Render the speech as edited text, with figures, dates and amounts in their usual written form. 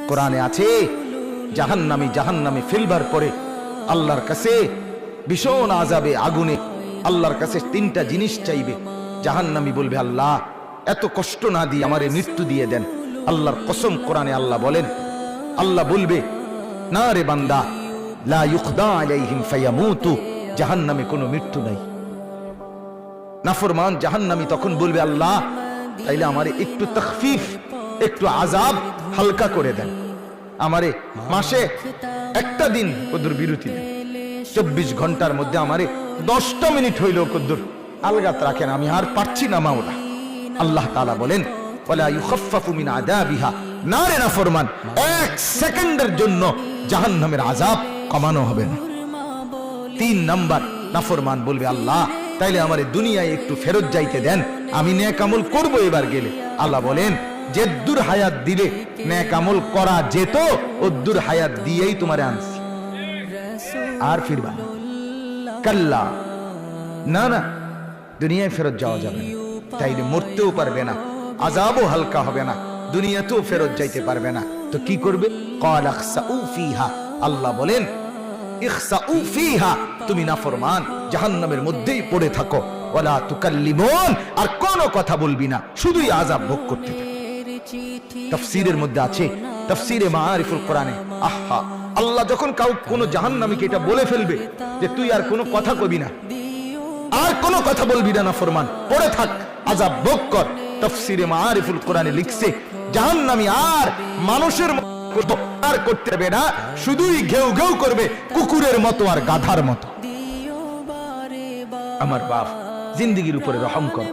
কোরআনে আছে জাহান্নামী ফেলবার পরে আল্লাহর কাছে ভীষণ আযাবে আগুনে আল্লাহর কাছে তিনটা জিনিস চাইবে। জাহান্নামী বলবে, আল্লাহ এত কষ্ট না দিয়ে আমারে মৃত্যু দিয়ে দেন। আল্লাহর কসম, কোরআনে আল্লাহ বলেন, আল্লাহ বলবে, না রে বান্দা, লা ইউখদা আলাইহিম ফায়ামুতু, জাহান্নামে কোনো মৃত্যু নাই। নাফরমান জাহান্নামী তখন বলবে, আল্লাহ তাইলে আমারে একটু তাখফিফ, একটু আযাব হালকা করে দেন, আমারে মাসে একটা দিন কদ্দুর বিরতি দেন, 24 ঘন্টার মধ্যে আমারে 10টা মিনিট হইলেও কদ্দুর আলগাত রাখেন, আমি আর পারছি না মাওলা। আল্লাহ তাআলা বলেন, ওয়ালা ইউখাফফাফু মিন আযাবিহা, না রে নাফরমান, 1 সেকেন্ডের জন্য জাহান্নামের আযাব কমানো হবে না। 3 নাম্বার, নাফরমান বলবে, আল্লাহ তাইলে আমারে দুনিয়ায় একটু ফেরত যাইতে দেন, আমি নেক আমল করব এবার গেলে। আল্লাহ বলেন, যেদ্দুর হায়াত দিলে নেক আমল করা যেত, ওদ্দুর হায়াত দিয়েই তোমারে আনছি, আর ফিরবা না। কাল্লা, না না, দুনিয়ায় ফেরত যাওয়া যাবে না, তাইলে মরতেও পারবে না, আযাবও হালকা হবে না, দুনিয়াতেও ফেরত যাইতে পারবে না। তো কি করবে? ক্বাল ইখসাউ ফিহা, আল্লাহ বলেন, ইখসাউ ফিহা, তুমি নাফরমান জাহান্নামের মধ্যেই পড়ে থাকো, ওয়ালা তুকাল্লিমুন, আর কোনো কথা বলবি না, শুধুই আযাব ভোগ করতে থাকো। তাফসীরের মধ্যে আছে, তাফসীরে মাআরিফুল কোরআনে, আহা, আল্লাহ যখন কোনো জাহান্নামীকে এটা বলে ফেলবে যে তুই আর কোনো কথা কবি না, আর কোনো কথা বলবি না, নাফরমান পড়ে থাক, আযাব ভোগ কর, তাফসীরে মাআরিফুল কোরআনে লিখছে, জাহান্নামী আর মানুষের আর করতে পারবে না, শুধুই ঘেউ ঘেউ করবে, কুকুরের মতো আর গাধার মতো। আমার বাপ, জিন্দেগির উপরে রহম কর।